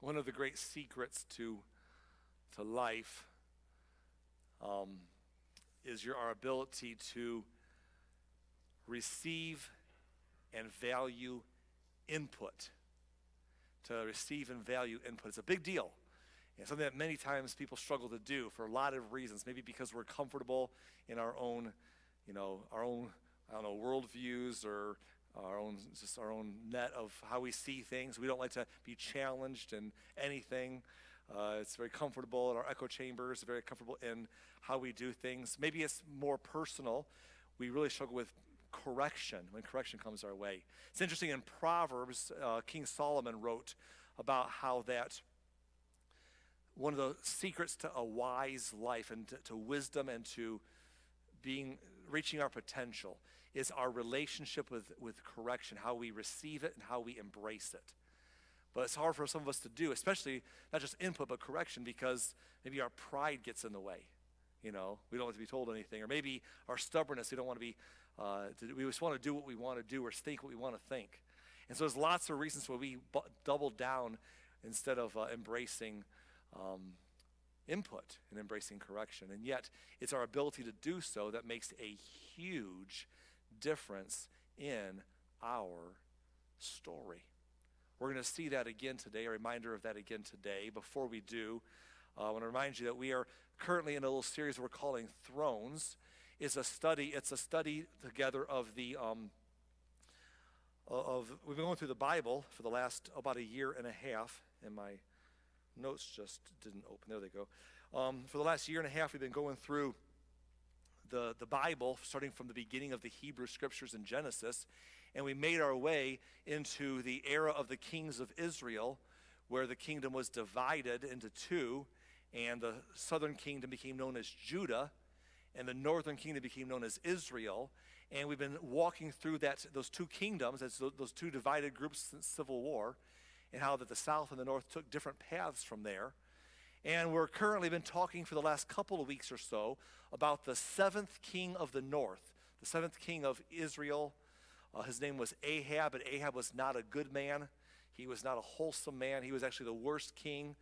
One of the great secrets to life is our ability to receive and value input. To receive and value input. It's a big deal. And something that many times people struggle to do for a lot of reasons. Maybe because we're comfortable in our own worldviews, or our own net of how we see things. We don't like to be challenged in anything. It's very comfortable in our echo chambers, very comfortable in how we do things. Maybe it's more personal. We really struggle with correction when correction comes our way. It's interesting, in Proverbs, King Solomon wrote about how that one of the secrets to a wise life and to wisdom and to reaching our potential is our relationship with correction, how we receive it and how we embrace it. But it's hard for some of us to do, especially not just input, but correction, because maybe our pride gets in the way. We don't want to be told anything. Or maybe our stubbornness, we don't want to be, we just want to do what we want to do or think what we want to think. And so there's lots of reasons why we double down instead of embracing input and embracing correction. And yet, it's our ability to do so that makes a huge difference in our story. We're going to see that again today, a reminder of that again today. Before we do, I want to remind you that we are currently in a little series we're calling Thrones. It's a study together of the we've been going through the Bible for the last about a year and a half, and my notes just didn't open. There they go. For the last year and a half, we've been going through the Bible, starting from the beginning of the Hebrew Scriptures in Genesis, and we made our way into the era of the kings of Israel, where the kingdom was divided into two, and the southern kingdom became known as Judah, and the northern kingdom became known as Israel. And we've been walking through those two kingdoms, those two divided groups since Civil War, and how that the south and the north took different paths from there. And we're currently been talking for the last couple of weeks or so about the seventh king of the north, the seventh king of Israel. His name was Ahab, and Ahab was not a good man. He was not a wholesome man. He was actually the worst king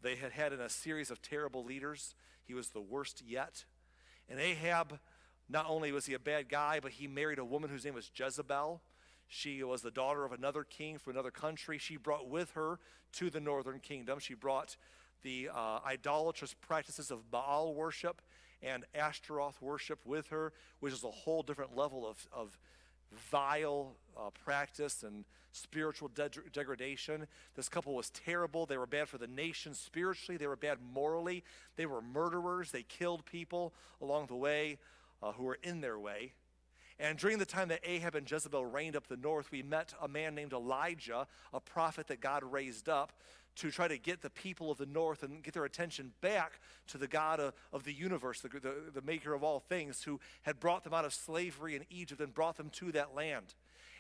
they had had in a series of terrible leaders. He was the worst yet. And Ahab, not only was he a bad guy, but he married a woman whose name was Jezebel. She was the daughter of another king from another country. She brought with her to the northern kingdom. She brought the idolatrous practices of Baal worship and Ashtaroth worship with her, which is a whole different level of vile practice and spiritual degradation. This couple was terrible. They were bad for the nation spiritually. They were bad morally. They were murderers. They killed people along the way who were in their way. And during the time that Ahab and Jezebel reigned up the north, we met a man named Elijah, a prophet that God raised up to try to get the people of the north and get their attention back to the God of the universe, the maker of all things, who had brought them out of slavery in Egypt and brought them to that land.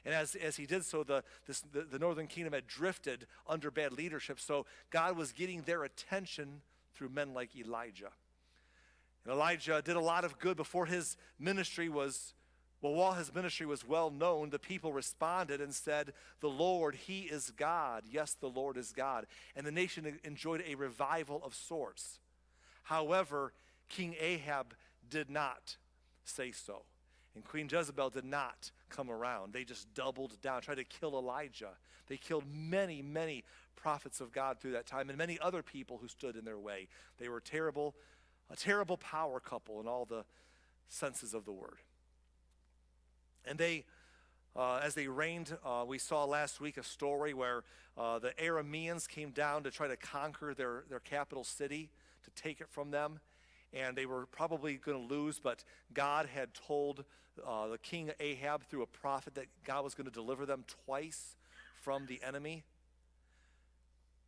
And as he did so, the northern kingdom had drifted under bad leadership, so God was getting their attention through men like Elijah. And Elijah did a lot of good before his ministry was, while his ministry was well known, the people responded and said, "The Lord, He is God. Yes, the Lord is God." And the nation enjoyed a revival of sorts. However, King Ahab did not say so. And Queen Jezebel did not come around. They just doubled down, tried to kill Elijah. They killed many, many prophets of God through that time, and many other people who stood in their way. They were a terrible power couple in all the senses of the word. And they, as they reigned, we saw last week a story where the Arameans came down to try to conquer their capital city, to take it from them. And they were probably going to lose, but God had told the king Ahab through a prophet that God was going to deliver them twice from the enemy.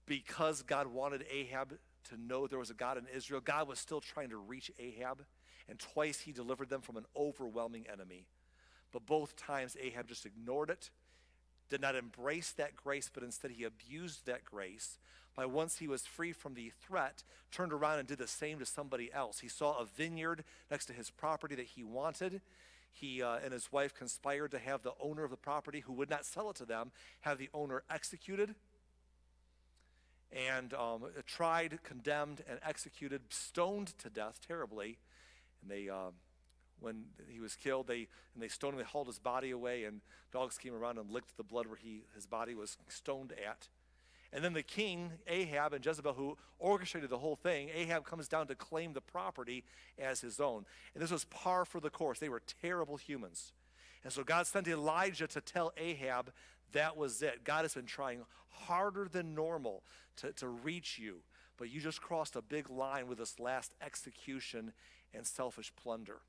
Because God wanted Ahab to know there was a God in Israel, God was still trying to reach Ahab, and twice he delivered them from an overwhelming enemy. But both times Ahab just ignored it, did not embrace that grace, but instead he abused that grace by, once he was free from the threat, turned around and did the same to somebody else. He saw a vineyard next to his property that he wanted. He and his wife conspired to have the owner of the property, who would not sell it to them, have the owner executed. and tried, condemned, and executed, stoned to death terribly. And they, when he was killed, they stoned him. They hauled his body away, and dogs came around and licked the blood where his body was stoned at. And then the king, Ahab, and Jezebel, who orchestrated the whole thing, Ahab comes down to claim the property as his own. And this was par for the course. They were terrible humans. And so God sent Elijah to tell Ahab that was it. God has been trying harder than normal to reach you, but you just crossed a big line with this last execution and selfish plunder.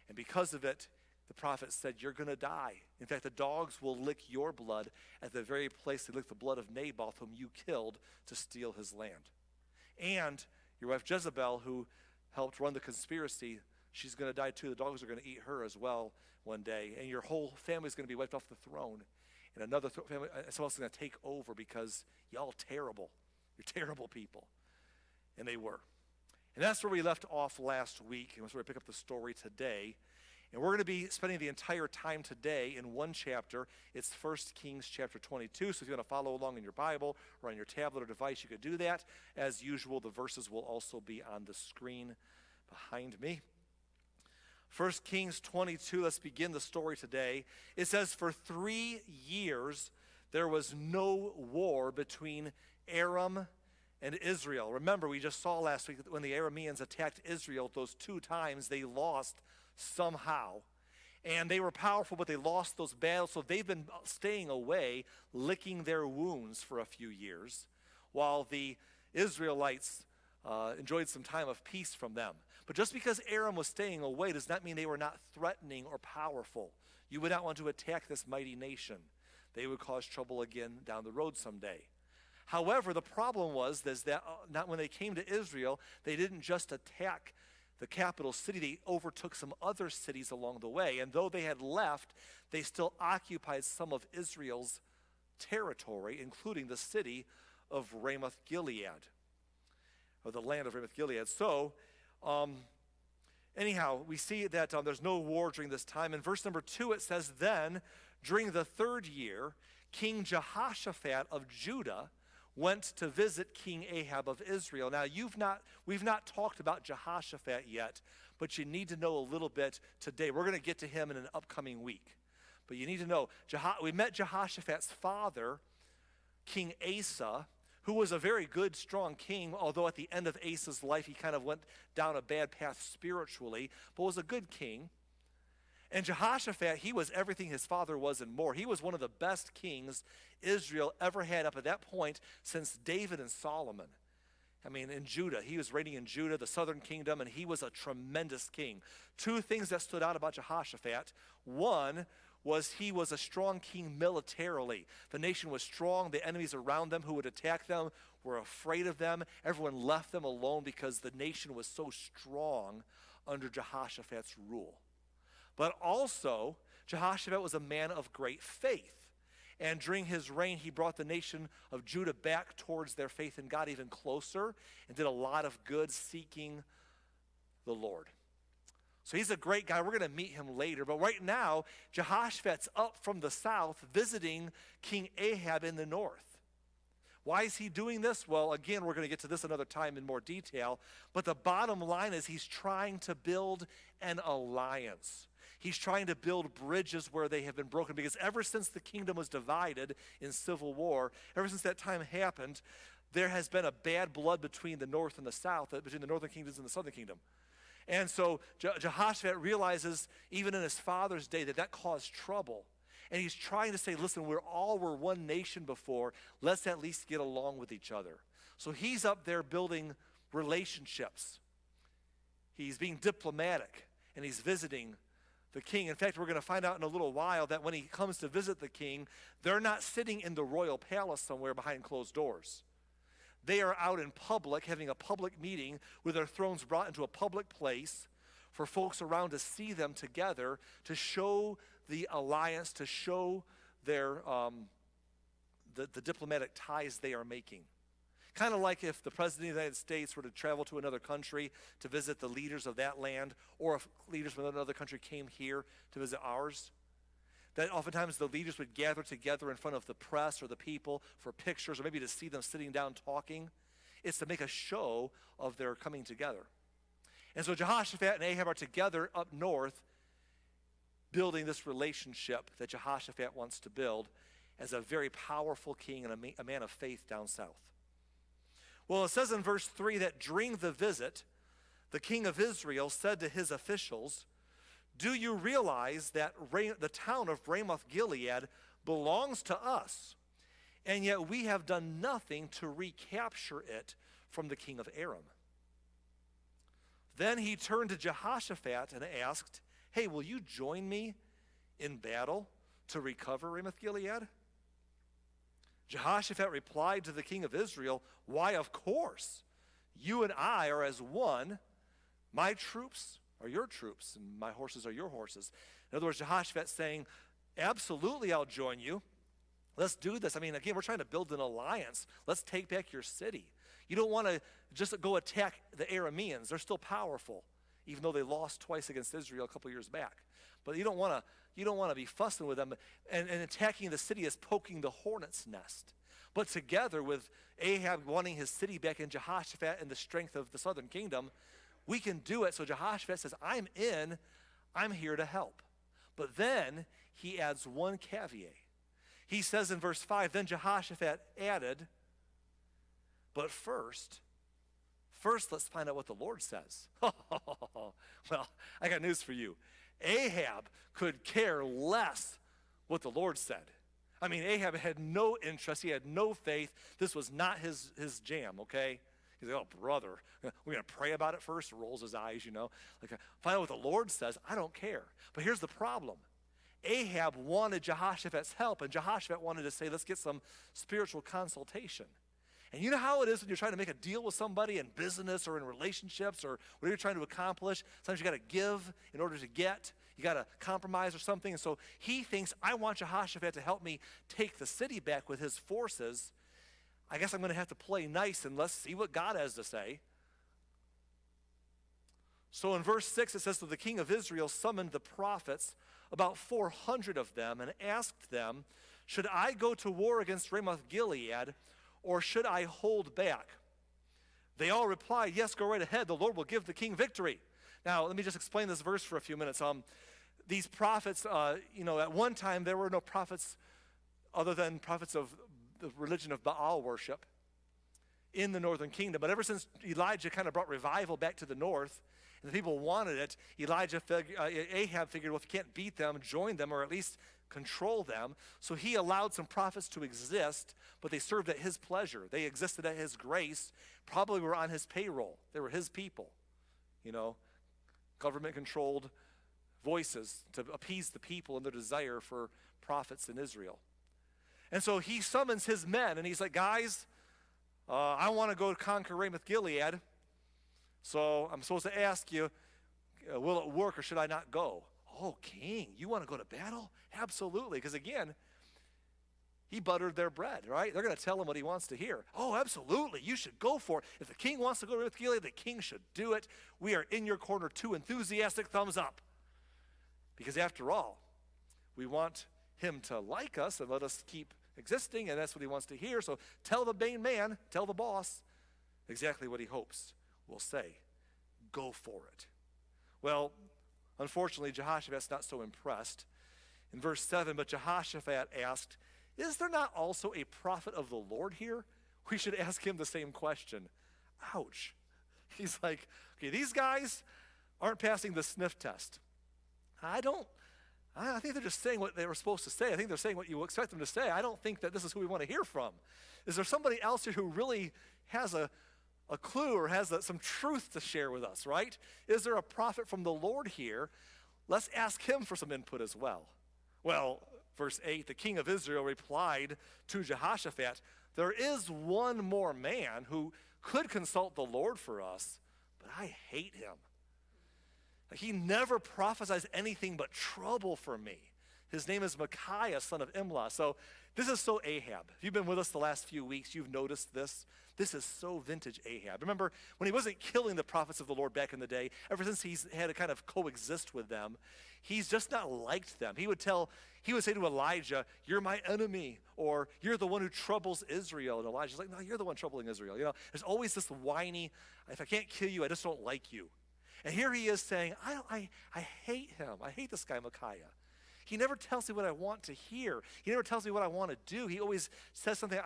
And because of it, the prophet said, you're going to die. In fact, the dogs will lick your blood at the very place they licked the blood of Naboth, whom you killed to steal his land. And your wife Jezebel, who helped run the conspiracy, she's going to die too. The dogs are going to eat her as well one day. And your whole family is going to be wiped off the throne. And another family, someone else is going to take over because y'all terrible. You're terrible people. And they were. And that's where we left off last week. And that's where we pick up the story today. And we're going to be spending the entire time today in one chapter. It's 1 Kings chapter 22. So if you want to follow along in your Bible or on your tablet or device, you could do that. As usual, the verses will also be on the screen behind me. 1 Kings 22, let's begin the story today. It says, for 3 years there was no war between Aram and Israel. Remember, we just saw last week that when the Arameans attacked Israel those 2 times, they lost somehow. And they were powerful, but they lost those battles, so they've been staying away, licking their wounds for a few years, while the Israelites enjoyed some time of peace from them. But just because Aram was staying away does not mean they were not threatening or powerful. You would not want to attack this mighty nation. They would cause trouble again down the road someday. However, the problem was that not when they came to Israel, they didn't just attack the capital city. They overtook some other cities along the way. And though they had left, they still occupied some of Israel's territory, including the city of Ramoth Gilead, or the land of Ramoth Gilead. So, anyhow, we see that there's no war during this time. In verse number 2, it says, then, during the 3rd year, King Jehoshaphat of Judah went to visit King Ahab of Israel. Now, we've not talked about Jehoshaphat yet, but you need to know a little bit today. We're going to get to him in an upcoming week. But you need to know, we met Jehoshaphat's father, King Asa, who was a very good, strong king, although at the end of Asa's life, he kind of went down a bad path spiritually, but was a good king. And Jehoshaphat, he was everything his father was and more. He was one of the best kings Israel ever had up at that point since David and Solomon. I mean, in Judah, he was reigning in Judah, the southern kingdom, and he was a tremendous king. 2 things that stood out about Jehoshaphat. One was he was a strong king militarily. The nation was strong. The enemies around them who would attack them were afraid of them. Everyone left them alone because the nation was so strong under Jehoshaphat's rule. But also, Jehoshaphat was a man of great faith. And during his reign, he brought the nation of Judah back towards their faith in God even closer and did a lot of good seeking the Lord. So he's a great guy. We're going to meet him later. But right now, Jehoshaphat's up from the south visiting King Ahab in the north. Why is he doing this? Well, again, we're going to get to this another time in more detail. But the bottom line is he's trying to build an alliance. He's trying to build bridges where they have been broken, because ever since the kingdom was divided in civil war, ever since that time happened, there has been a bad blood between the north and the south, between the northern kingdoms and the southern kingdom. And so Jehoshaphat realizes, even in his father's day, that caused trouble. And he's trying to say, listen, we're one nation before. Let's at least get along with each other. So he's up there building relationships. He's being diplomatic, and he's visiting the king. In fact, we're going to find out in a little while that when he comes to visit the king, they're not sitting in the royal palace somewhere behind closed doors. They are out in public, having a public meeting with their thrones brought into a public place for folks around to see them together, to show the alliance, to show their the diplomatic ties they are making. Kind of like if the President of the United States were to travel to another country to visit the leaders of that land, or if leaders from another country came here to visit ours. that oftentimes the leaders would gather together in front of the press or the people for pictures, or maybe to see them sitting down talking. It's to make a show of their coming together. And so Jehoshaphat and Ahab are together up north, building this relationship that Jehoshaphat wants to build as a very powerful king and a man of faith down south. Well, it says in verse 3 that during the visit, the king of Israel said to his officials, "Do you realize that the town of Ramoth-Gilead belongs to us, and yet we have done nothing to recapture it from the king of Aram?" Then he turned to Jehoshaphat and asked, "Hey, will you join me in battle to recover Ramoth-Gilead?" Jehoshaphat replied to the king of Israel, "Why, of course. You and I are as one. My troops are your troops, and my horses are your horses." In other words, Jehoshaphat's saying, absolutely, I'll join you. Let's do this. I mean, again, we're trying to build an alliance. Let's take back your city. You don't want to just go attack the Arameans. They're still powerful, even though they lost twice against Israel a couple years back. But you don't want to be fussing with them, and attacking the city is poking the hornet's nest. But together with Ahab wanting his city back and Jehoshaphat and the strength of the southern kingdom, we can do it. So Jehoshaphat says, I'm in. I'm here to help. But then he adds one caveat. He says in verse 5, then Jehoshaphat added, but first let's find out what the Lord says. Well, I got news for you. Ahab could care less what the Lord said. I mean, Ahab had no interest. He had no faith. This was not his jam, okay? He's like, oh, brother, we're going to pray about it first. Rolls his eyes, Like, find out what the Lord says. I don't care. But here's the problem. Ahab wanted Jehoshaphat's help, and Jehoshaphat wanted to say, let's get some spiritual consultation. And you know how it is when you're trying to make a deal with somebody in business or in relationships or whatever you're trying to accomplish. Sometimes you got to give in order to get. You got to compromise or something. And so he thinks, I want Jehoshaphat to help me take the city back with his forces. I guess I'm going to have to play nice, and let's see what God has to say. So in verse 6 it says, so the king of Israel summoned the prophets, about 400 of them, and asked them, should I go to war against Ramoth-Gilead, or should I hold back? They all replied, yes, go right ahead. The Lord will give the king victory. Now, let me just explain this verse for a few minutes. These prophets, at one time there were no prophets other than prophets of the religion of Baal worship in the northern kingdom. But ever since Elijah kind of brought revival back to the north, and the people wanted it, Ahab figured, well, if you can't beat them, join them, or at least control them. So he allowed some prophets to exist, but they served at his pleasure. They existed at his grace, probably were on his payroll. They were his people, government-controlled voices to appease the people and their desire for prophets in Israel. And so he summons his men, and he's like, guys, I want to go conquer Ramoth-Gilead, so I'm supposed to ask you, will it work or should I not go? Oh, king, you want to go to battle? Absolutely, because again, he buttered their bread, right? They're going to tell him what he wants to hear. Oh, absolutely, you should go for it. If the king wants to go to Ramoth-Gilead, the king should do it. We are in your corner too. Enthusiastic thumbs up. Because after all, we want him to like us and let us keep existing, and that's what he wants to hear. So tell the main man, tell the boss exactly what he hopes we'll say. Go for it. Well, unfortunately, Jehoshaphat's not so impressed. In verse 7, but Jehoshaphat asked, is there not also a prophet of the Lord here? We should ask him the same question. Ouch. He's like, okay, these guys aren't passing the sniff test. I think they're just saying what they were supposed to say. I think they're saying what you expect them to say. I don't think that this is who we want to hear from. Is there somebody else here who really has a clue or has some truth to share with us, right? Is there a prophet from the Lord here? Let's ask him for some input as well. Well, verse 8, the king of Israel replied to Jehoshaphat, there is one more man who could consult the Lord for us, but I hate him. He never prophesies anything but trouble for me. His name is Micaiah, son of Imlah. So this is so Ahab. If you've been with us the last few weeks, you've noticed this. This is so vintage Ahab. Remember, when he wasn't killing the prophets of the Lord back in the day, ever since he's had to kind of coexist with them, he's just not liked them. He would say to Elijah, "You're my enemy," or "You're the one who troubles Israel." And Elijah's like, "No, you're the one troubling Israel." You know, there's always this whiny, "If I can't kill you, I just don't like you." And here he is saying, I hate him. I hate this guy, Micaiah. He never tells me what I want to hear. He never tells me what I want to do. He always says something,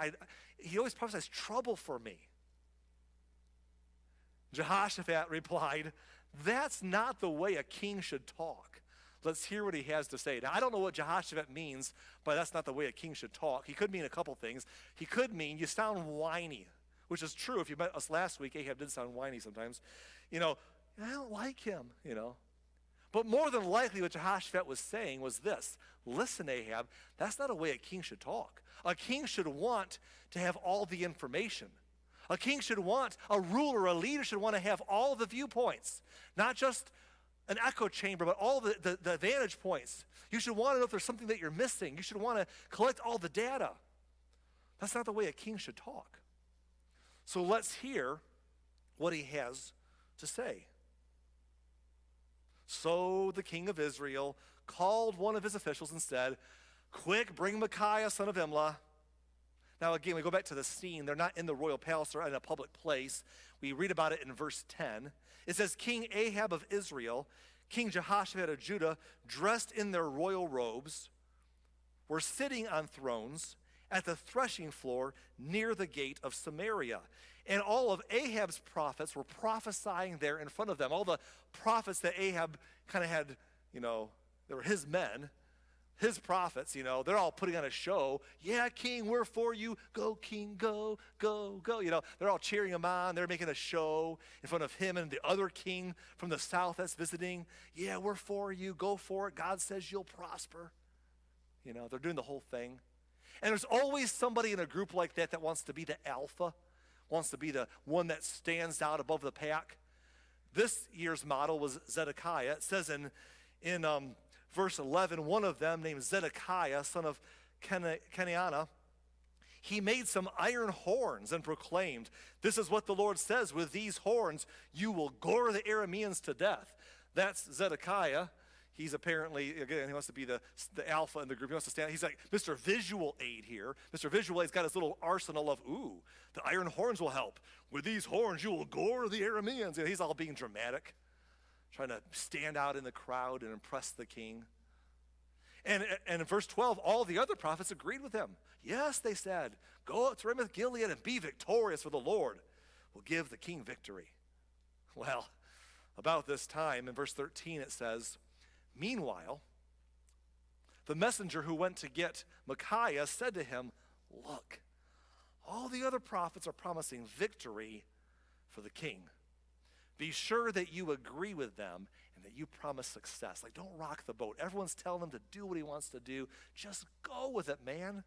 he always prophesies trouble for me. Jehoshaphat replied, "That's not the way a king should talk." Let's hear what he has to say. Now, I don't know what Jehoshaphat means, but that's not the way a king should talk. He could mean a couple things. He could mean you sound whiny, which is true. If you met us last week, Ahab did sound whiny sometimes. You know, I don't like him, you know. But more than likely what Jehoshaphat was saying was this: listen, Ahab, that's not a way a king should talk. A king should want to have all the information. A king should want, a ruler, a leader should want to have all the viewpoints, not just an echo chamber, but all the vantage points. You should want to know if there's something that you're missing. You should want to collect all the data. That's not the way a king should talk. So let's hear what he has to say. So the king of Israel called one of his officials and said, "Quick, bring Micaiah, son of Imlah." Now again, we go back to the scene. They're not in the royal palace or in a public place. We read about it in verse 10. It says, "King Ahab of Israel, King Jehoshaphat of Judah, dressed in their royal robes, were sitting on thrones at the threshing floor near the gate of Samaria. And all of Ahab's prophets were prophesying there in front of them." All the prophets that Ahab kind of had, you know, they were his men, his prophets, you know, they're all putting on a show. "Yeah, king, we're for you. Go, king, go, go, go." You know, they're all cheering him on. They're making a show in front of him and the other king from the south that's visiting. "Yeah, we're for you. Go for it. God says you'll prosper." You know, they're doing the whole thing. And there's always somebody in a group like that that wants to be the alpha, wants to be the one that stands out above the pack. This year's model was Zedekiah. It says in verse 11, one of them named Zedekiah, son of Kenaniah, he made some iron horns and proclaimed, "This is what the Lord says, with these horns you will gore the Arameans to death." That's Zedekiah. He's apparently, again, he wants to be the alpha in the group. He wants to stand. He's like Mr. Visual Aid here. Mr. Visual Aid's got his little arsenal of, the iron horns will help. "With these horns, you will gore the Arameans." You know, he's all being dramatic, trying to stand out in the crowd and impress the king. And in verse 12, all the other prophets agreed with him. "Yes," they said, "go up to Ramoth Gilead and be victorious, for the Lord will give the king victory." Well, about this time, in verse 13, it says, "Meanwhile, the messenger who went to get Micaiah said to him, 'Look, all the other prophets are promising victory for the king. Be sure that you agree with them and that you promise success.'" Like, don't rock the boat. Everyone's telling him to do what he wants to do. Just go with it, man.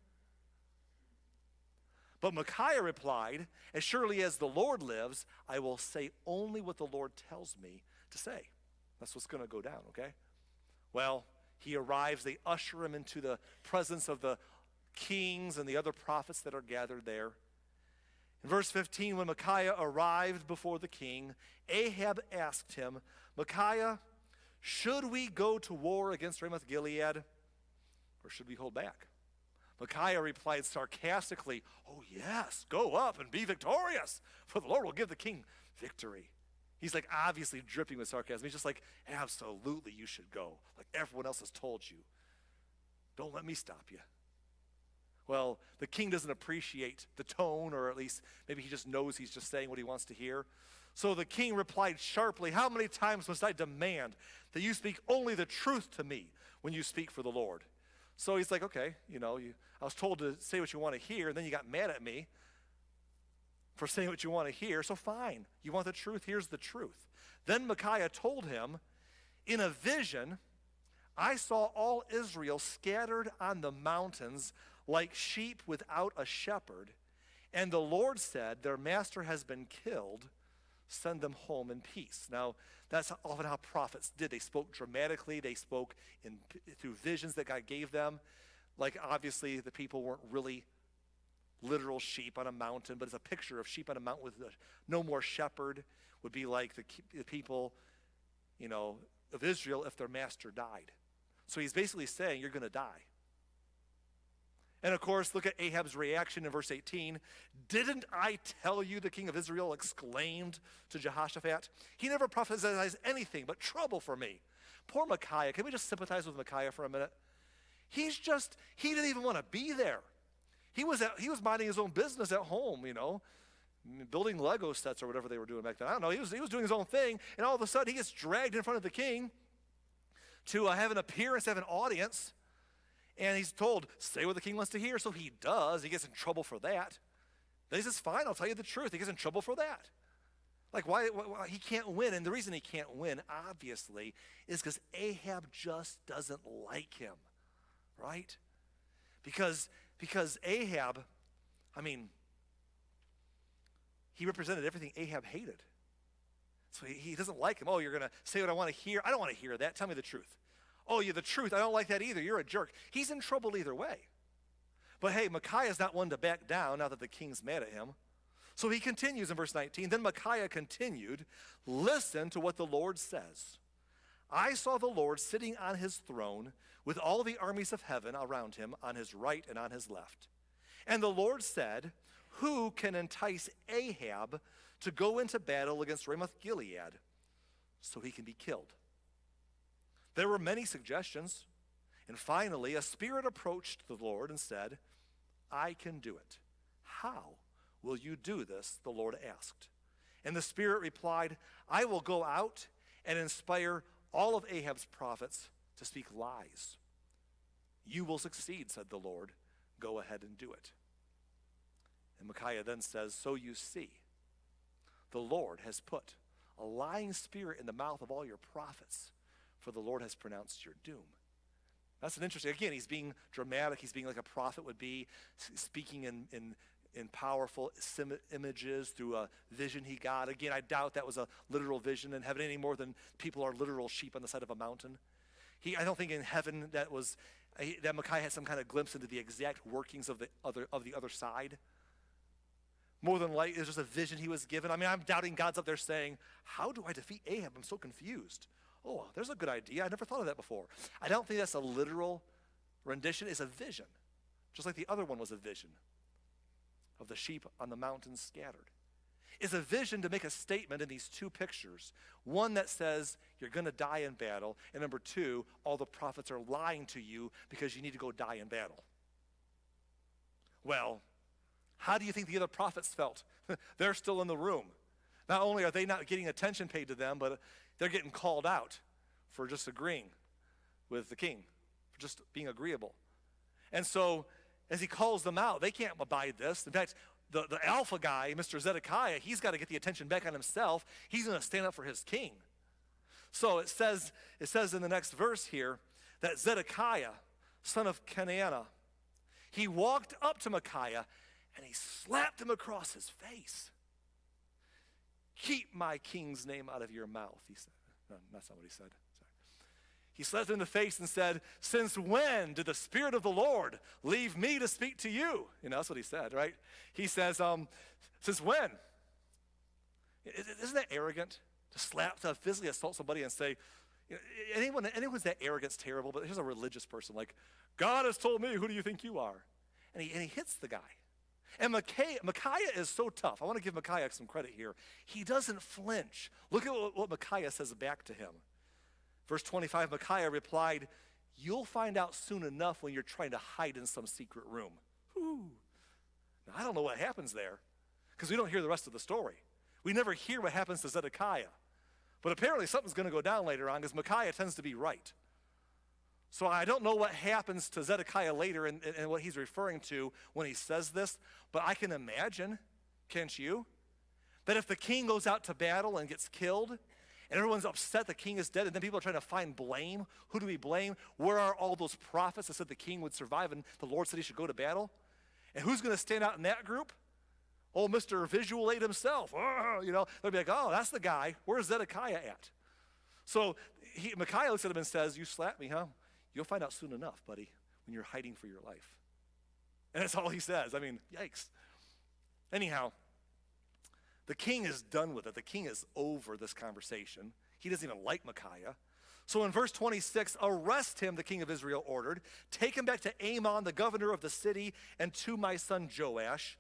But Micaiah replied, "As surely as the Lord lives, I will say only what the Lord tells me to say." That's what's going to go down, okay? Well, he arrives. They usher him into the presence of the kings and the other prophets that are gathered there. In verse 15, when Micaiah arrived before the king, Ahab asked him, "Micaiah, should we go to war against Ramoth Gilead, or should we hold back?" Micaiah replied sarcastically, "Oh yes, go up and be victorious, for the Lord will give the king victory." He's like obviously dripping with sarcasm. He's just like, "Absolutely, you should go. Like everyone else has told you. Don't let me stop you." Well, the king doesn't appreciate the tone, or at least maybe he just knows he's just saying what he wants to hear. So the king replied sharply, "How many times must I demand that you speak only the truth to me when you speak for the Lord?" So he's like, "Okay, I was told to say what you want to hear, and then you got mad at me for saying what you want to hear, so fine. You want the truth? Here's the truth." Then Micaiah told him, "In a vision, I saw all Israel scattered on the mountains like sheep without a shepherd. And the Lord said, 'Their master has been killed, send them home in peace. Now, that's often how prophets did. They spoke dramatically. They spoke through visions that God gave them. Like, obviously, the people weren't really literal sheep on a mountain, but it's a picture of sheep on a mountain with no more shepherd. Would be like the people, of Israel if their master died. So he's basically saying, you're going to die. And of course, look at Ahab's reaction in verse 18. Didn't I tell you, the king of Israel exclaimed to Jehoshaphat? He never prophesied anything but trouble for me. Poor Micaiah. Can we just sympathize with Micaiah for a minute? He didn't even want to be there. He was minding his own business at home, building Lego sets or whatever they were doing back then. I don't know. He was doing his own thing, and all of a sudden he gets dragged in front of the king to have an appearance, have an audience. And he's told, say what the king wants to hear. So he does. He gets in trouble for that. Then he says, fine, I'll tell you the truth. He gets in trouble for that. Like, why he can't win. And the reason he can't win, obviously, is because Ahab just doesn't like him, right? Because Ahab, he represented everything Ahab hated. So he doesn't like him. Oh, you're going to say what I want to hear? I don't want to hear that. Tell me the truth. Oh, yeah, the truth. I don't like that either. You're a jerk. He's in trouble either way. But hey, Micaiah's not one to back down now that the king's mad at him. So he continues in verse 19. Then Micaiah continued, listen to what the Lord says. I saw the Lord sitting on his throne with all the armies of heaven around him on his right and on his left. And the Lord said, who can entice Ahab to go into battle against Ramoth-Gilead so he can be killed? There were many suggestions, and finally a spirit approached the Lord and said, I can do it. How will you do this? The Lord asked. And the spirit replied, I will go out and inspire all of Ahab's prophets to speak lies. You will succeed, said the Lord. Go ahead and do it. And Micaiah then says, so you see, the Lord has put a lying spirit in the mouth of all your prophets, for the Lord has pronounced your doom. That's an interesting, again, he's being dramatic. He's being like a prophet would be, speaking in powerful images through a vision he got. Again, I doubt that was a literal vision in heaven any more than people are literal sheep on the side of a mountain. I don't think in heaven that Micaiah had some kind of glimpse into the exact workings of the other side. More than likely, it's just a vision he was given. I'm doubting God's up there saying, how do I defeat Ahab? I'm so confused. Oh, there's a good idea. I never thought of that before. I don't think that's a literal rendition. It's a vision, just like the other one was a vision of the sheep on the mountains scattered. It's a vision to make a statement in these two pictures. One that says you're going to die in battle, and number two, all the prophets are lying to you because you need to go die in battle. Well, how do you think the other prophets felt? They're still in the room. Not only are they not getting attention paid to them, but they're getting called out for just agreeing with the king, for just being agreeable. And so as he calls them out, they can't abide this. In fact, the alpha guy, Mr. Zedekiah, he's got to get the attention back on himself. He's going to stand up for his king. So it says in the next verse here that Zedekiah, son of Kenana, he walked up to Micaiah and he slapped him across his face. Keep my king's name out of your mouth, he said. No, that's not what he said. Sorry. He slapped him in the face and said, since when did the Spirit of the Lord leave me to speak to you? That's what he said, right? He says, since when? Isn't that arrogant? To physically assault somebody and say, anyone's that arrogant's terrible, but here's a religious person like, God has told me, who do you think you are? And he hits the guy. And Micaiah is so tough. I want to give Micaiah some credit here. He doesn't flinch. Look at what Micaiah says back to him. Verse 25, Micaiah replied, you'll find out soon enough when you're trying to hide in some secret room. Whew. Now, I don't know what happens there because we don't hear the rest of the story. We never hear what happens to Zedekiah. But apparently something's going to go down later on because Micaiah tends to be right. So I don't know what happens to Zedekiah later and what he's referring to when he says this, but I can imagine, can't you, that if the king goes out to battle and gets killed, and everyone's upset the king is dead, and then people are trying to find blame, who do we blame? Where are all those prophets that said the king would survive and the Lord said he should go to battle? And who's going to stand out in that group? Oh, Mr. Visual Aid himself. They'll be like, oh, that's the guy. Where's Zedekiah at? So Micaiah looks at him and says, you slapped me, huh? You'll find out soon enough, buddy, when you're hiding for your life. And that's all he says. I mean, yikes. Anyhow, the king is done with it. The king is over this conversation. He doesn't even like Micaiah. So in verse 26, arrest him, the king of Israel ordered. Take him back to Amon, the governor of the city, and to my son Joash.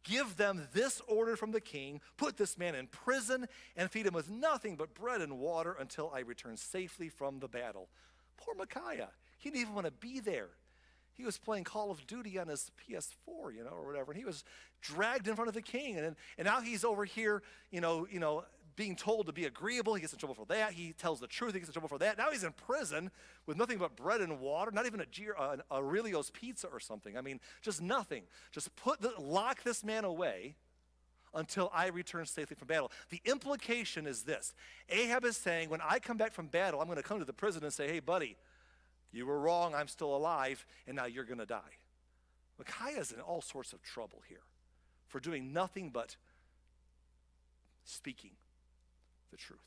Give them this order from the king. Put this man in prison and feed him with nothing but bread and water until I return safely from the battle. Poor Micaiah. He didn't even want to be there. He was playing Call of Duty on his PS4, or whatever. And he was dragged in front of the king. And now he's over here, being told to be agreeable. He gets in trouble for that. He tells the truth. He gets in trouble for that. Now he's in prison with nothing but bread and water, not even a Aurelio's pizza or something. I mean, just nothing. Just lock this man away until I return safely from battle. The implication is this. Ahab is saying, when I come back from battle, I'm going to come to the prison and say, hey, buddy, you were wrong. I'm still alive, and now you're going to die. Micaiah's in all sorts of trouble here for doing nothing but speaking the truth.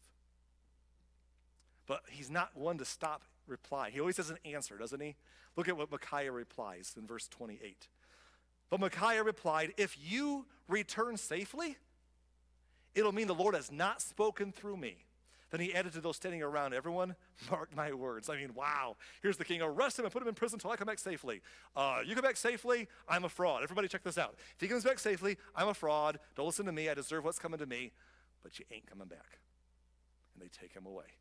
But he's not one to stop replying. He always has an answer, doesn't he? Look at what Micaiah replies in verse 28. But Micaiah replied, if you return safely, it'll mean the Lord has not spoken through me. Then he added to those standing around, everyone, mark my words. I mean, wow. Here's the king. Arrest him and put him in prison until I come back safely. You come back safely, I'm a fraud. Everybody check this out. If he comes back safely, I'm a fraud. Don't listen to me. I deserve what's coming to me. But you ain't coming back. And they take him away.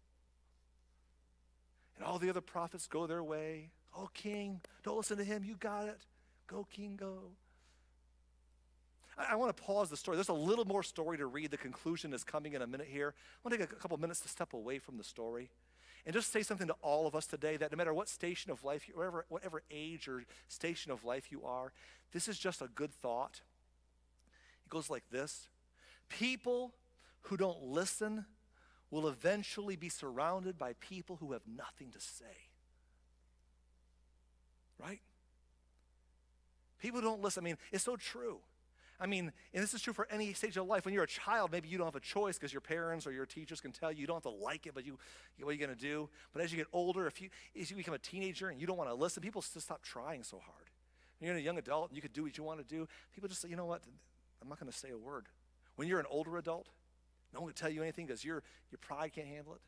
And all the other prophets go their way. Oh, king, don't listen to him. You got it. Go, king, go. I want to pause the story. There's a little more story to read. The conclusion is coming in a minute here. I want to take a couple minutes to step away from the story and just say something to all of us today that no matter what station of life, whatever age or station of life you are, this is just a good thought. It goes like this. People who don't listen will eventually be surrounded by people who have nothing to say. Right? People don't listen. I mean, it's so true. I mean, and this is true for any stage of life. When you're a child, maybe you don't have a choice because your parents or your teachers can tell you you don't have to like it, but what are you going to do? But as you get older, as you become a teenager and you don't want to listen, people just stop trying so hard. When you're a young adult and you can do what you want to do, people just say, you know what, I'm not going to say a word. When you're an older adult, no one can tell you anything because your pride can't handle it.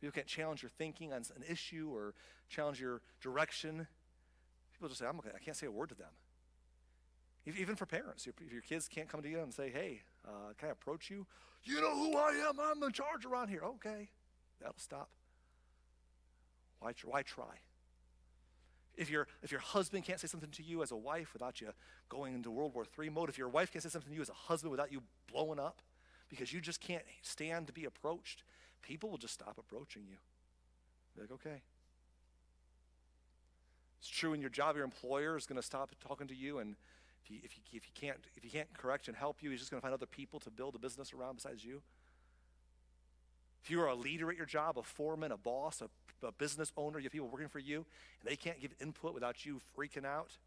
People can't challenge your thinking on an issue or challenge your direction. People just say, I can't say a word to them. Even for parents, if your kids can't come to you and say, hey, can I approach you? You know who I am. I'm in charge around here. Okay, that'll stop. Why try? If your husband can't say something to you as a wife without you going into World War III mode, if your wife can't say something to you as a husband without you blowing up because you just can't stand to be approached, people will just stop approaching you. Be like, okay. It's true in your job, your employer is going to stop talking to you, and if he can't correct and help you, he's just going to find other people to build a business around besides you. If you are a leader at your job, a foreman, a boss, a business owner, you have people working for you, and they can't give input without you freaking out,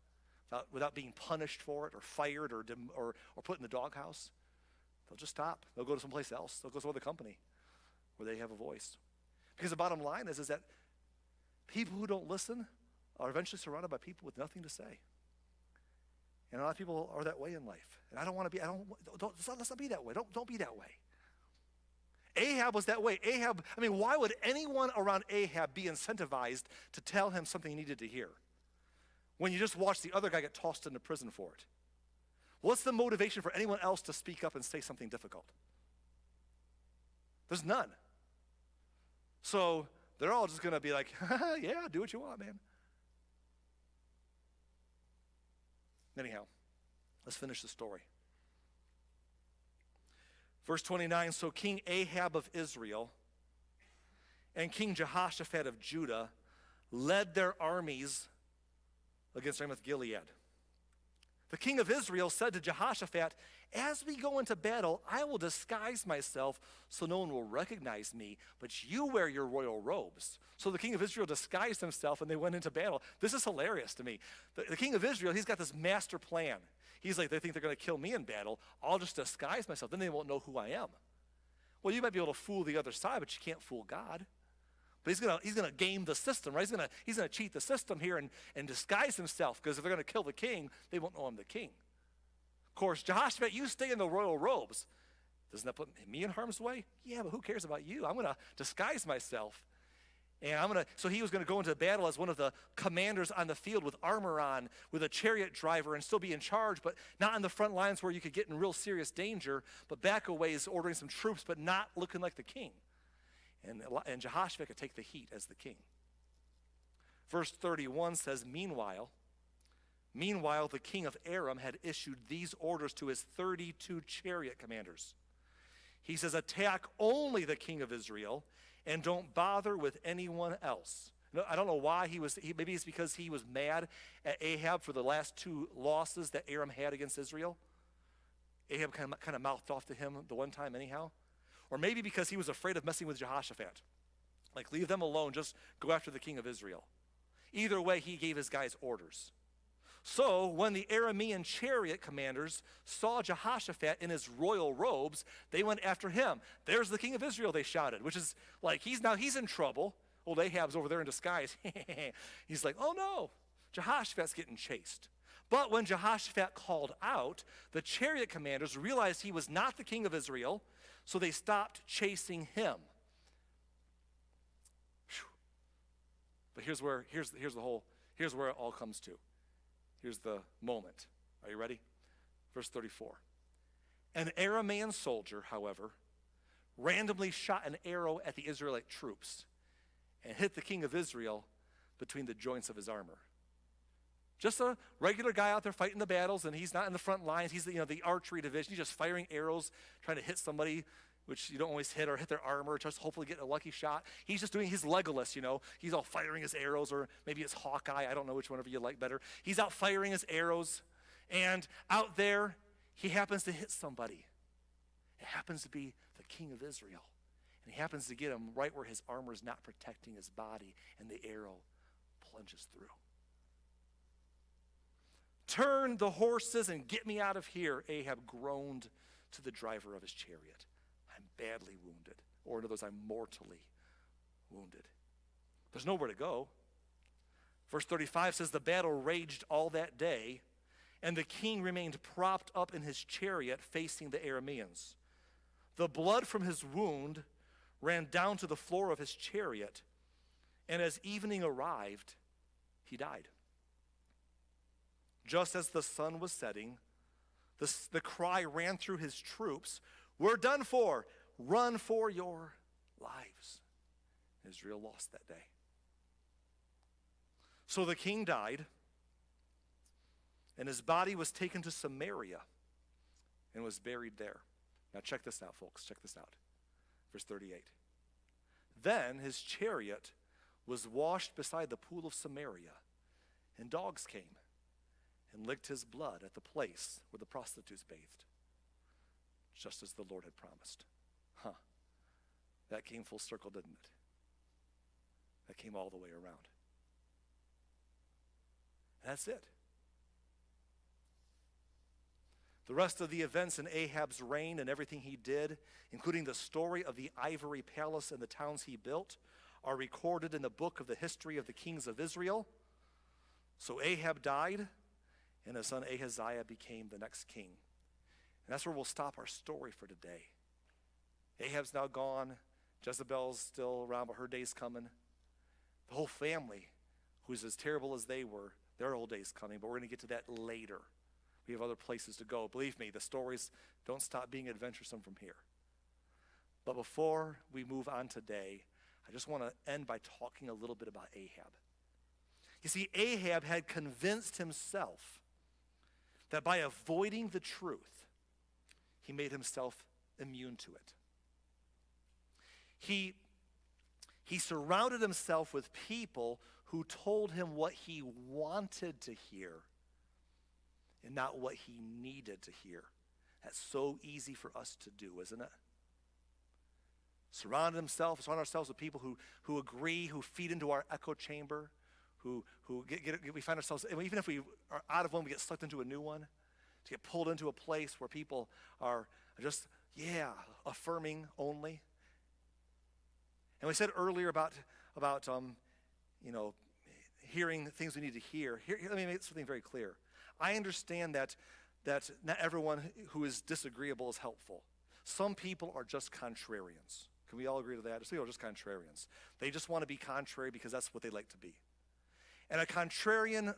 without being punished for it or fired or put in the doghouse, they'll just stop. They'll go to someplace else. They'll go to another company where they have a voice. Because the bottom line is that people who don't listen are eventually surrounded by people with nothing to say. And a lot of people are that way in life. And I don't want to be, let's not be that way. Don't be that way. Ahab was that way. Why would anyone around Ahab be incentivized to tell him something he needed to hear when you just watch the other guy get tossed into prison for it? What's the motivation for anyone else to speak up and say something difficult? There's none. So they're all just going to be like, yeah, do what you want, man. Anyhow, let's finish the story. Verse 29, so King Ahab of Israel and King Jehoshaphat of Judah led their armies against Ramoth Gilead. The king of Israel said to Jehoshaphat, as we go into battle, I will disguise myself so no one will recognize me, but you wear your royal robes. So the king of Israel disguised himself and they went into battle. This is hilarious to me. The king of Israel, he's got this master plan. He's like, they think they're going to kill me in battle. I'll just disguise myself. Then they won't know who I am. Well, you might be able to fool the other side, but you can't fool God. But he's gonna game the system, right? He's gonna cheat the system here and disguise himself, because if they're gonna kill the king, they won't know I'm the king. Of course, Jehoshaphat, you stay in the royal robes. Doesn't that put me in harm's way? Yeah, but who cares about you? I'm gonna disguise myself. And so he was gonna go into battle as one of the commanders on the field with armor on, with a chariot driver, and still be in charge, but not on the front lines where you could get in real serious danger, but back a ways ordering some troops, but not looking like the king. And Jehoshaphat could take the heat as the king. Verse 31 says, Meanwhile, the king of Aram had issued these orders to his 32 chariot commanders. He says, attack only the king of Israel and don't bother with anyone else. I don't know why maybe it's because he was mad at Ahab for the last 2 losses that Aram had against Israel. Ahab kind of mouthed off to him the one time anyhow. Or maybe because he was afraid of messing with Jehoshaphat. Like, leave them alone, just go after the king of Israel. Either way, he gave his guys orders. So when the Aramean chariot commanders saw Jehoshaphat in his royal robes, they went after him. There's the king of Israel, they shouted, which is like, he's in trouble. Old Ahab's over there in disguise. He's like, oh no, Jehoshaphat's getting chased. But when Jehoshaphat called out, the chariot commanders realized he was not the king of Israel, so they stopped chasing him. Whew. But here's where it all comes to. Here's the moment. Are you ready? Verse 34. An Aramean soldier, however, randomly shot an arrow at the Israelite troops and hit the king of Israel between the joints of his armor. Just a regular guy out there fighting the battles, and he's not in the front lines. He's the archery division. He's just firing arrows, trying to hit somebody, which you don't always hit, or hit their armor, just hopefully getting a lucky shot. He's just doing his Legolas, He's all firing his arrows, or maybe it's Hawkeye. I don't know which one of you like better. He's out firing his arrows, and out there, he happens to hit somebody. It happens to be the king of Israel. And he happens to get him right where his armor is not protecting his body, and the arrow plunges through. Turn the horses and get me out of here, Ahab groaned to the driver of his chariot. I'm badly wounded. Or in other words, I'm mortally wounded. There's nowhere to go. Verse 35 says, the battle raged all that day, and the king remained propped up in his chariot facing the Arameans. The blood from his wound ran down to the floor of his chariot, and as evening arrived, he died. Just as the sun was setting, the cry ran through his troops, we're done for, run for your lives. Israel lost that day. So the king died, and his body was taken to Samaria and was buried there. Now check this out, folks, check this out. Verse 38. Then his chariot was washed beside the pool of Samaria, and dogs came and licked his blood at the place where the prostitutes bathed, just as the Lord had promised. That came full circle, didn't it? That came all the way around. And that's it. The rest of the events in Ahab's reign and everything he did, including the story of the ivory palace and the towns he built, are recorded in the book of the history of the kings of Israel. So Ahab died, and his son Ahaziah became the next king. And that's where we'll stop our story for today. Ahab's now gone. Jezebel's still around, but her day's coming. The whole family, who's as terrible as they were, their old day's coming, but we're going to get to that later. We have other places to go. Believe me, the stories don't stop being adventuresome from here. But before we move on today, I just want to end by talking a little bit about Ahab. You see, Ahab had convinced himself that by avoiding the truth, he made himself immune to it. He surrounded himself with people who told him what he wanted to hear and not what he needed to hear. That's so easy for us to do, isn't it? Surround ourselves with people who agree, who feed into our echo chamber, we find ourselves, and even if we are out of one, we get sucked into a new one, to get pulled into a place where people are just, affirming only. And we said earlier about hearing things we need to hear. Here, let me make something very clear. I understand that not everyone who is disagreeable is helpful. Some people are just contrarians. Can we all agree to that? Some people are just contrarians. They just want to be contrary because that's what they like to be. And a contrarian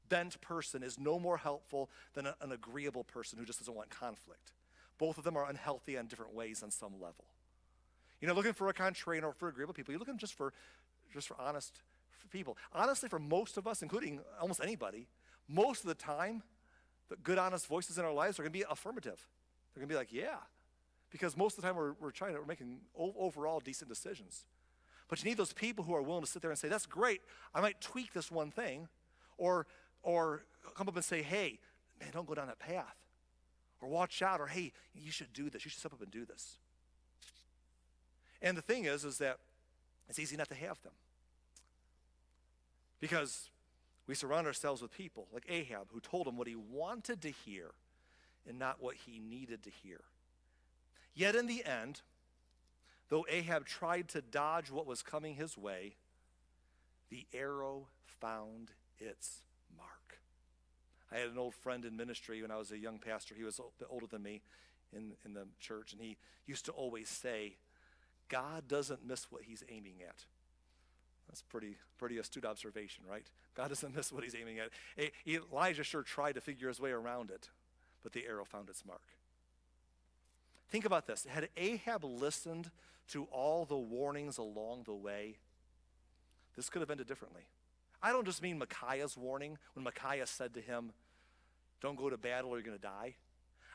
bent person is no more helpful than an agreeable person who just doesn't want conflict. Both of them are unhealthy in different ways on some level. You're not looking for a contrarian or for agreeable people. You're looking just for honest people. Honestly, for most of us, including almost anybody, most of the time, the good, honest voices in our lives are going to be affirmative. They're going to be like, yeah. Because most of the time we're making overall decent decisions. But you need those people who are willing to sit there and say, that's great, I might tweak this one thing, or come up and say, hey, man, don't go down that path. Or watch out, or hey, you should do this, you should step up and do this. And the thing is that it's easy not to have them. Because we surround ourselves with people like Ahab, who told him what he wanted to hear and not what he needed to hear. Yet in the end, though Ahab tried to dodge what was coming his way, the arrow found its mark. I had an old friend in ministry when I was a young pastor. He was a bit older than me in the church, and he used to always say, God doesn't miss what he's aiming at. That's pretty astute observation, right? God doesn't miss what he's aiming at. Elijah sure tried to figure his way around it, but the arrow found its mark. Think about this. Had Ahab listened to all the warnings along the way, this could have ended differently. I don't just mean Micaiah's warning when Micaiah said to him, don't go to battle or you're going to die.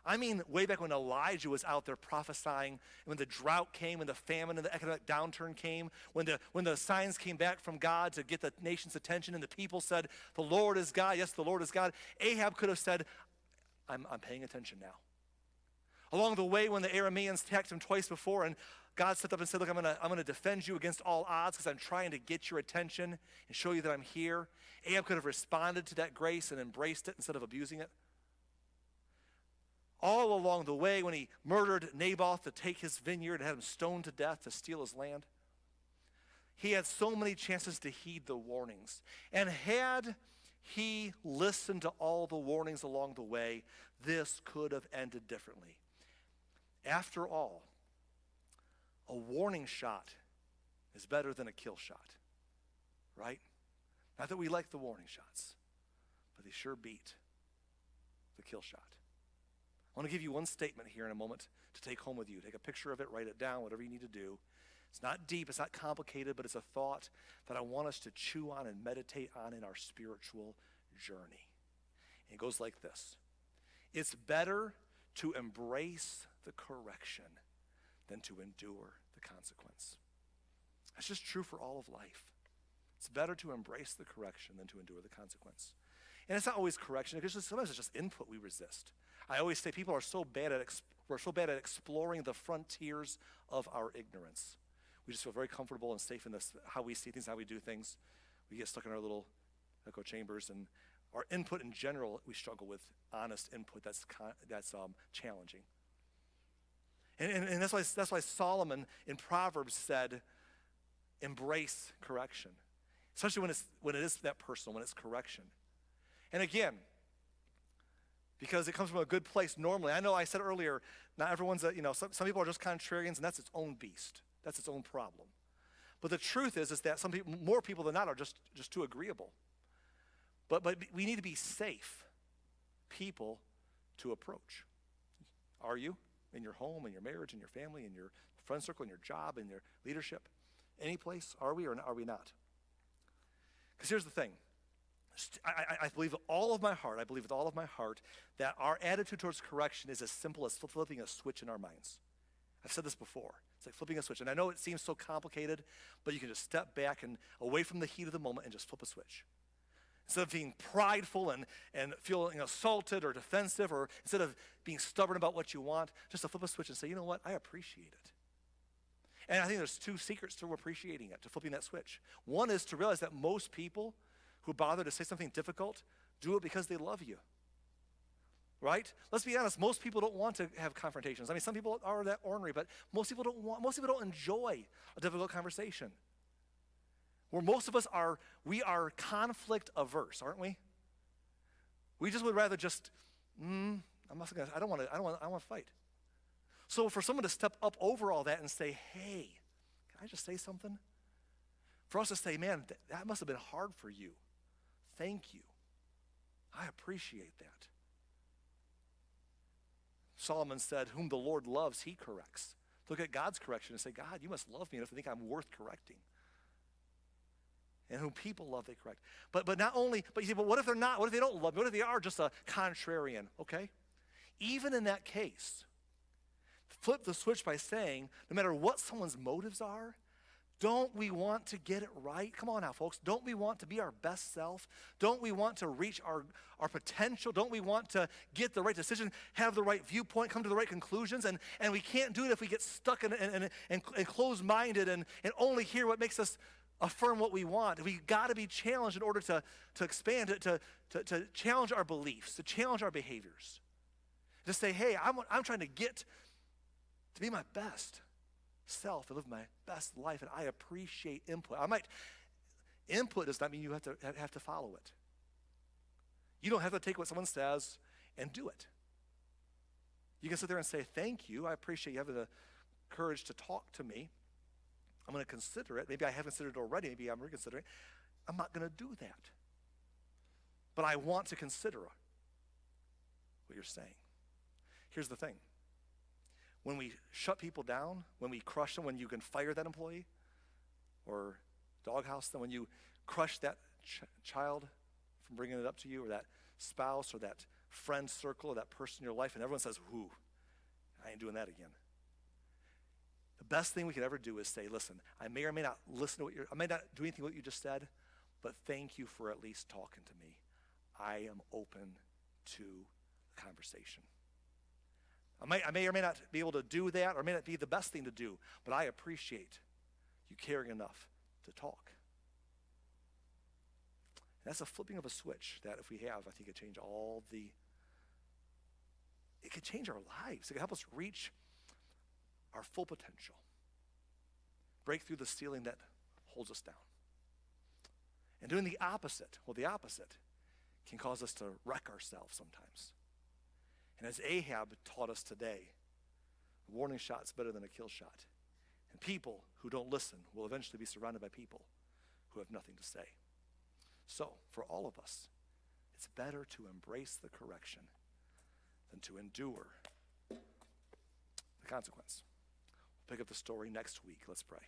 I mean way back when Elijah was out there prophesying, when the drought came, when the famine and the economic downturn came, when the signs came back from God to get the nation's attention and the people said, the Lord is God, yes, the Lord is God. Ahab could have said, I'm paying attention now. Along the way, when the Arameans attacked him twice before, and God stepped up and said, look, I'm going to defend you against all odds because I'm trying to get your attention and show you that I'm here. Ahab could have responded to that grace and embraced it instead of abusing it. All along the way, when he murdered Naboth to take his vineyard and had him stoned to death to steal his land, he had so many chances to heed the warnings. And had he listened to all the warnings along the way, this could have ended differently. After all, a warning shot is better than a kill shot, right? Not that we like the warning shots, but they sure beat the kill shot. I want to give you one statement here in a moment to take home with you. Take a picture of it, write it down, whatever you need to do. It's not deep, it's not complicated, but it's a thought that I want us to chew on and meditate on in our spiritual journey. And it goes like this. It's better to embrace the correction than to endure the consequence. That's just true for all of life. It's better to embrace the correction than to endure the consequence. And it's not always correction, because sometimes it's just input we resist. I always say we're so bad at exploring the frontiers of our ignorance. We just feel very comfortable and safe in this, how we see things, how we do things. We get stuck in our little echo chambers, and our input in general, we struggle with honest input that's challenging. And that's why Solomon in Proverbs said, embrace correction, especially when it is that personal, when it's correction. And again, because it comes from a good place normally. I know I said earlier, not everyone's, some people are just contrarians, and that's its own beast. That's its own problem. But the truth is that some people, more people than not, are just too agreeable. But we need to be safe people to approach. Are you? In your home, in your marriage, in your family, in your friend circle, in your job, in your leadership, any place? Are we or are we not? Because here's the thing. I believe with all of my heart, that our attitude towards correction is as simple as flipping a switch in our minds. I've said this before. It's like flipping a switch. And I know it seems so complicated, but you can just step back and away from the heat of the moment and just flip a switch. Instead of being prideful and feeling assaulted or defensive, or instead of being stubborn about what you want, just to flip a switch and say, you know what, I appreciate it. And I think there's two secrets to appreciating it, to flipping that switch. One is to realize that most people who bother to say something difficult do it because they love you. Right? Let's be honest, most people don't want to have confrontations. I mean, some people are that ornery, but most people don't enjoy a difficult conversation. Where most of us are, we are conflict averse, aren't we? We just would rather just, I don't want to fight. So for someone to step up over all that and say, hey, can I just say something? For us to say, man, that must have been hard for you. Thank you. I appreciate that. Solomon said, whom the Lord loves, he corrects. Look at God's correction and say, God, you must love me enough to think I'm worth correcting. And whom people love, they correct. But not only, but you say, but what if they're not? What if they don't love me? What if they are just a contrarian? Okay? Even in that case, flip the switch by saying, no matter what someone's motives are, don't we want to get it right? Come on now, folks. Don't we want to be our best self? Don't we want to reach our potential? Don't we want to get the right decision, have the right viewpoint, come to the right conclusions? And we can't do it if we get stuck and closed-minded and only hear what makes us affirm what we want. We got to be challenged in order to expand, to challenge our beliefs, to challenge our behaviors. To say, hey, I'm trying to get to be my best self and live my best life, and I appreciate input. Input does not mean you have to follow it. You don't have to take what someone says and do it. You can sit there and say, thank you, I appreciate you having the courage to talk to me. I'm going to consider it. Maybe I haven't considered it already. Maybe I'm reconsidering. I'm not going to do that. But I want to consider what you're saying. Here's the thing. When we shut people down, when we crush them, when you can fire that employee or doghouse them, when you crush that child from bringing it up to you, or that spouse or that friend circle or that person in your life, and everyone says, whoo, I ain't doing that again. The best thing we could ever do is say, listen, I may or may not listen to I may not do anything what you just said, but thank you for at least talking to me. I am open to the conversation. I may or may not be able to do that, or may not be the best thing to do, but I appreciate you caring enough to talk. And that's a flipping of a switch that if we have, I think it could change it could change our lives. It could help us reach our full potential. Break through the ceiling that holds us down. And doing the opposite can cause us to wreck ourselves sometimes. And as Ahab taught us today, a warning shot's better than a kill shot. And people who don't listen will eventually be surrounded by people who have nothing to say. So, for all of us, it's better to embrace the correction than to endure the consequence. We'll pick up the story next week. Let's pray.